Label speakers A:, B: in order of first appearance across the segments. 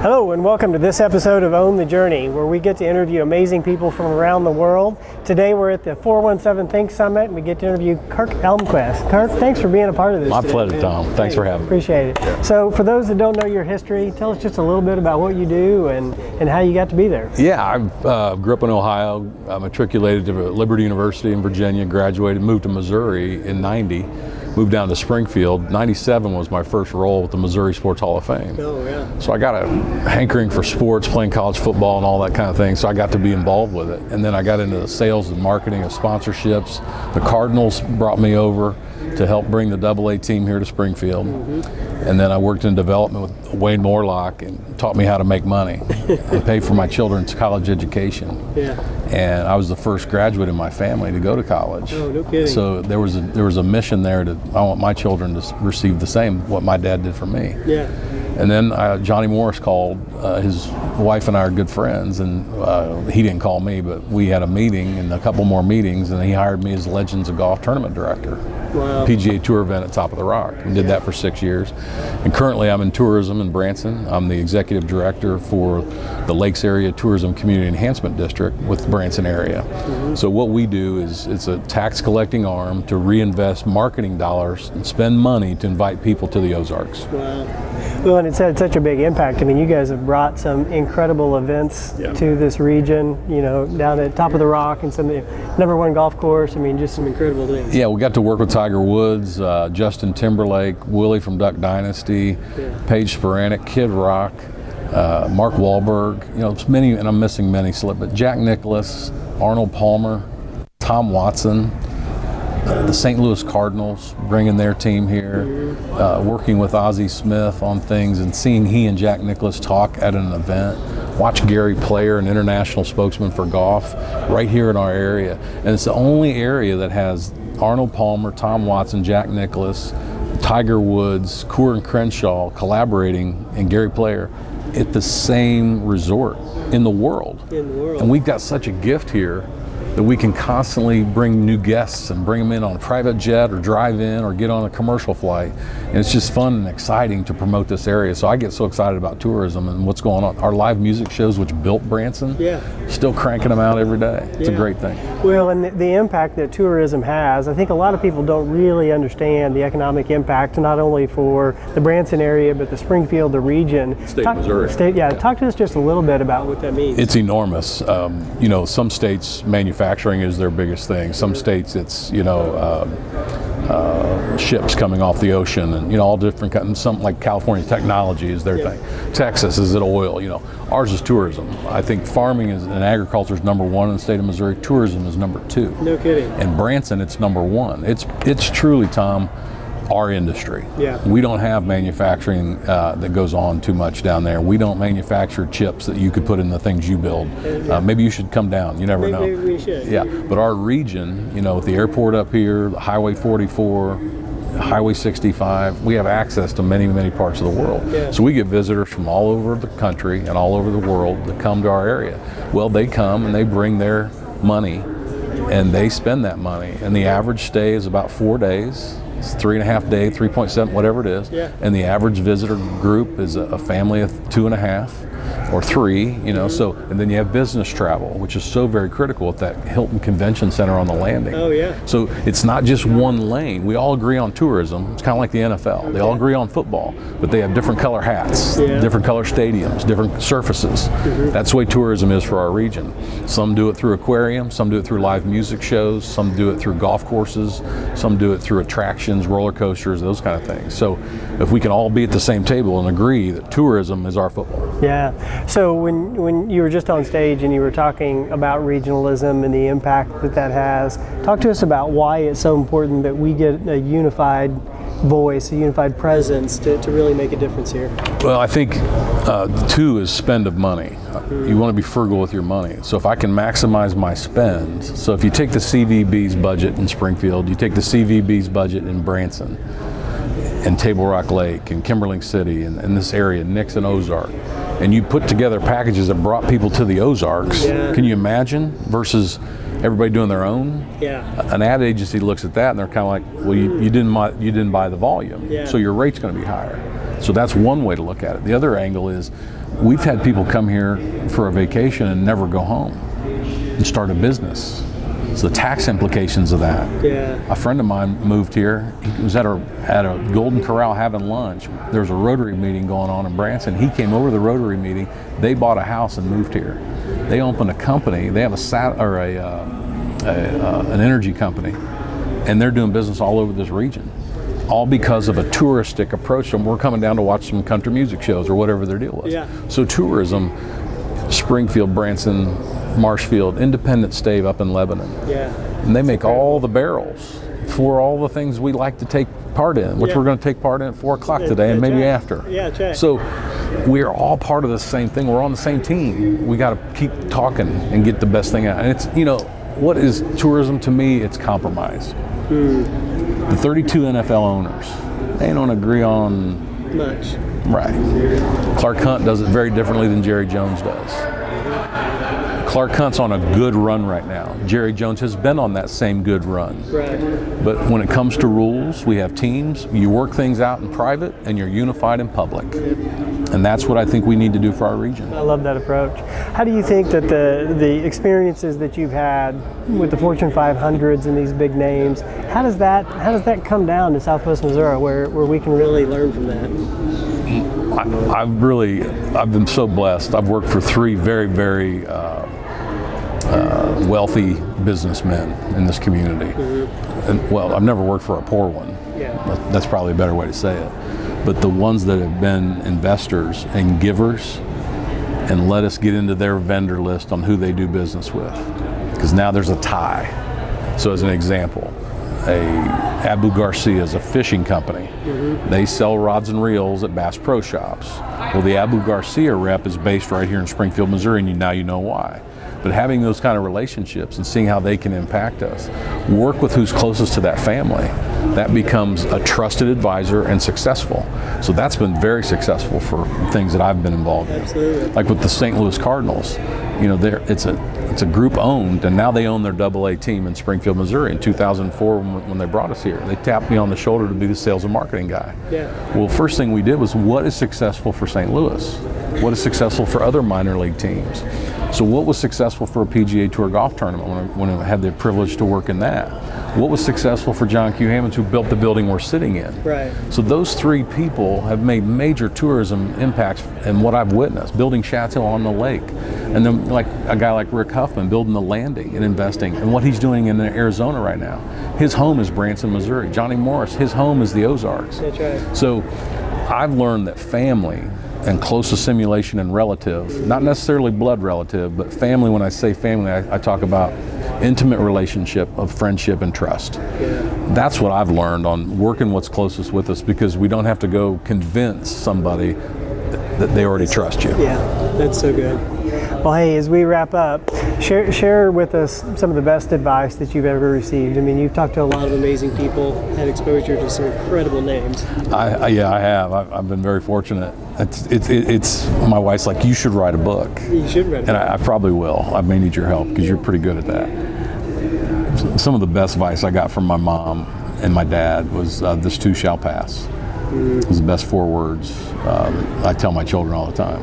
A: Hello and welcome to this episode of Own the Journey, where we get to interview amazing people from around the world. Today we're at the 417 Think Summit and we get to interview Kirk Elmquist. Kirk, thanks for being a part of this.
B: My pleasure, Tom. Thanks for having me.
A: Appreciate it. Yeah. So for those that don't know your history, tell us just a little bit about what you do and how you got to be there.
B: Yeah, I grew up in Ohio, matriculated to Liberty University in Virginia, graduated, moved to Missouri in 90. Moved down to Springfield. 97 was my first role with the Missouri Sports Hall of Fame.
A: Oh, yeah.
B: So I got a hankering for sports, playing college football and all that kind of thing, so I got to be involved with it. And then I got into the sales and marketing of sponsorships. The Cardinals brought me over to help bring the AA team here to Springfield. Mm-hmm. And then I worked in development with Wayne Morlock and taught me how to make money and pay for my children's college education.
A: Yeah.
B: And I was the first graduate in my family to go to college.
A: Oh, no kidding.
B: So there was a mission there to, I want my children to receive the same, what my dad did for me.
A: Yeah.
B: And then Johnny Morris called. His wife and I are good friends, and he didn't call me, but we had a meeting and a couple more meetings, and he hired me as Legends of Golf tournament director.
A: Wow.
B: PGA Tour event at Top of the Rock, and did that for 6 years. And currently I'm in tourism in Branson. I'm the executive director for the Lakes Area Tourism Community Enhancement District with the Branson area. Mm-hmm. So what we do is it's a tax collecting arm to reinvest marketing dollars and spend money to invite people to the Ozarks.
A: Wow. Well, and it's had such a big impact. I mean, you guys have brought some incredible events to this region, you know, down at Top of the Rock and some of the #1 golf course. I mean, just some incredible things.
B: Yeah, we got to work with Tiger Woods, Justin Timberlake, Willie from Duck Dynasty, Paige Sporanic, Kid Rock, Mark Wahlberg, you know, it's many, and I'm missing many, but Jack Nicklaus, Arnold Palmer, Tom Watson, the St. Louis Cardinals bringing their team here, working with Ozzie Smith on things and seeing he and Jack Nicklaus talk at an event. Watch Gary Player, an international spokesman for golf, right here in our area. And it's the only area that has Arnold Palmer, Tom Watson, Jack Nicklaus, Tiger Woods, Coore and Crenshaw collaborating, and Gary Player at the same resort in the world. And we've got such a gift here that we can constantly bring new guests and bring them in on a private jet or drive in or get on a commercial flight. And it's just fun and exciting to promote this area. So I get so excited about tourism and what's going on. Our live music shows, which built Branson, still cranking them out every day. It's a great thing.
A: Well, and the impact that tourism has, I think a lot of people don't really understand the economic impact, not only for the Branson area, but the Springfield, the region.
B: State of Missouri.
A: Talk to us just a little bit about what that means.
B: It's enormous. You know, some states manufacturing is their biggest thing. Some states it's, you know, ships coming off the ocean and, you know, all different kinds. Some like California technology is their thing. Texas is it oil, you know. Ours is tourism. I think farming and agriculture is #1 in the state of Missouri. Tourism is #2.
A: No kidding.
B: And Branson, it's #1. It's truly, Tom, our industry.
A: Yeah.
B: We don't have manufacturing that goes on too much down there. We don't manufacture chips that you could put in the things you build. Maybe you should come down. You never know.
A: Maybe we should.
B: Yeah. But our region, you know, with the airport up here, the Highway 44, Highway 65, we have access to many, many parts of the world.
A: Yeah.
B: So we get visitors from all over the country and all over the world that come to our area. Well, they come and they bring their money and they spend that money. And the average stay is about 4 days. It's 3.5 day, 3.7, whatever it is. Yeah. And the average visitor group is a family of 2.5 or 3, you know. So, and then you have business travel, which is so very critical at that Hilton Convention Center on the landing.
A: Oh, yeah.
B: So it's not just one lane. We all agree on tourism. It's kind of like the NFL. They all agree on football, but they have different color hats, different color stadiums, different surfaces. That's the way tourism is for our region. Some do it through aquariums, some do it through live music shows, some do it through golf courses, some do it through attractions, roller coasters, those kind of things. So if we can all be at the same table and agree that tourism is our football.
A: Yeah. So when you were just on stage and you were talking about regionalism and the impact that has, talk to us about why it's so important that we get a unified voice, a unified presence to really make a difference here.
B: Well, I think 2 is spend of money. You want to be frugal with your money. So if I can maximize my spend, so if you take the CVB's budget in Springfield, you take the CVB's budget in Branson, and Table Rock Lake, and Kimberling City, and this area, Nixon, Ozark, and you put together packages that brought people to the Ozarks, can you imagine, versus everybody doing their own? An ad agency looks at that and they're kind of like, well, you didn't buy the volume, so your rate's going to be higher. So that's one way to look at it. The other angle is we've had people come here for a vacation and never go home and start a business. So the tax implications of that.
A: Yeah.
B: A friend of mine moved here. He was at a Golden Corral having lunch. There was a Rotary meeting going on in Branson. He came over to the Rotary meeting. They bought a house and moved here. They opened a company. They have an energy company, and they're doing business all over this region, all because of a touristic approach to them. We're coming down to watch some country music shows or whatever their deal was.
A: Yeah.
B: So tourism, Springfield, Branson, Marshfield, Independent Stave up in Lebanon.
A: Yeah.
B: And they make all the barrels for all the things we like to take part in, which we're going to take part in at 4 o'clock today and maybe after.
A: Yeah, check.
B: So we're all part of the same thing. We're on the same team. We got to keep talking and get the best thing out. And it's, what is tourism to me? It's compromise. The 32 NFL owners, they don't agree on
A: much.
B: Right. Clark Hunt does it very differently than Jerry Jones does. Clark Hunt's on a good run right now. Jerry Jones has been on that same good run.
A: Right.
B: But when it comes to rules, we have teams. You work things out in private, and you're unified in public. And that's what I think we need to do for our region.
A: I love that approach. How do you think that the experiences that you've had with the Fortune 500s and these big names, how does that come down to Southwest Missouri, where we can really learn from that?
B: I've been so blessed. I've worked for 3 very, very wealthy businessmen in this community. And, well, I've never worked for a poor one.
A: Yeah.
B: That's probably a better way to say it. But the ones that have been investors and givers and let us get into their vendor list on who they do business with. Because now there's a tie. So as an example, Abu Garcia is a fishing company. They sell rods and reels at Bass Pro Shops. Well, the Abu Garcia rep is based right here in Springfield, Missouri, and now you know why. But having those kind of relationships and seeing how they can impact us, work with who's closest to that family, that becomes a trusted advisor and successful. So that's been very successful for things that I've been involved in.
A: Absolutely.
B: Like with the St. Louis Cardinals, it's a group owned, and now they own their AA team in Springfield, Missouri. In 2004, when they brought us here, they tapped me on the shoulder to be the sales and marketing guy.
A: Yeah.
B: Well, first thing we did was, what is successful for St. Louis? What is successful for other minor league teams? So what was successful for a PGA Tour golf tournament when I had the privilege to work in that? What was successful for John Q. Hammonds, who built the building we're sitting in?
A: Right.
B: So those 3 people have made major tourism impacts in what I've witnessed, building Chateau on the lake. And then like a guy like Rick Huffman building the landing and investing, and what he's doing in Arizona right now. His home is Branson, Missouri. Johnny Morris, his home is the Ozarks.
A: That's right.
B: So I've learned that family and close assimilation and relative, not necessarily blood relative, but family, when I say family, I talk about intimate relationship of friendship and trust.
A: Yeah.
B: That's what I've learned on working what's closest with us, because we don't have to go convince somebody that they already trust you.
A: Yeah, that's so good. Well, hey, as we wrap up, share with us some of the best advice that you've ever received. I mean, you've talked to a lot of amazing people, had exposure to some incredible names.
B: I have. I've been very fortunate. It's my wife's like, you should write a book.
A: You should write a book.
B: And I probably will. I may need your help because you're pretty good at that. Some of the best advice I got from my mom and my dad was, this too shall pass. It was the best 4 words I tell my children all the time.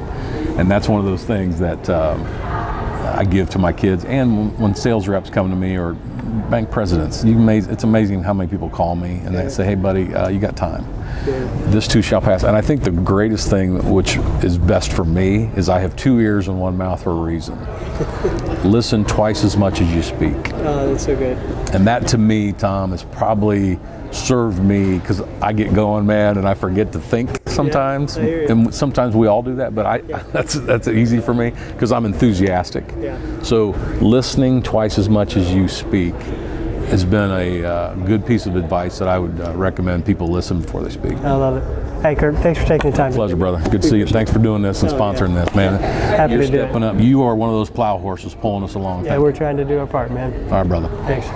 B: And that's one of those things that I give to my kids. And when sales reps come to me, or bank presidents, it's amazing how many people call me and they say, hey buddy, you got time. This too shall pass. And I think the greatest thing, which is best for me, is I have 2 ears and 1 mouth for a reason. Listen twice as much as you speak.
A: Oh, that's so good. And
B: that to me, Tom, has probably served me, because I get going, man, and I forget to think sometimes.
A: Yeah, I hear you.
B: And sometimes we all do that, but that's easy for me because I'm enthusiastic.
A: Yeah.
B: So listening twice as much as you speak has been a good piece of advice that I would recommend people listen before they speak.
A: I love it. Hey, Kirk, thanks for taking the time.
B: Pleasure, brother. Good to see you. Thanks for doing this and sponsoring this, man.
A: Happy
B: You're
A: to do it.
B: stepping up. You are one of those plow horses pulling us along.
A: Yeah, we're trying to do our part, man.
B: All right, brother.
A: Thanks.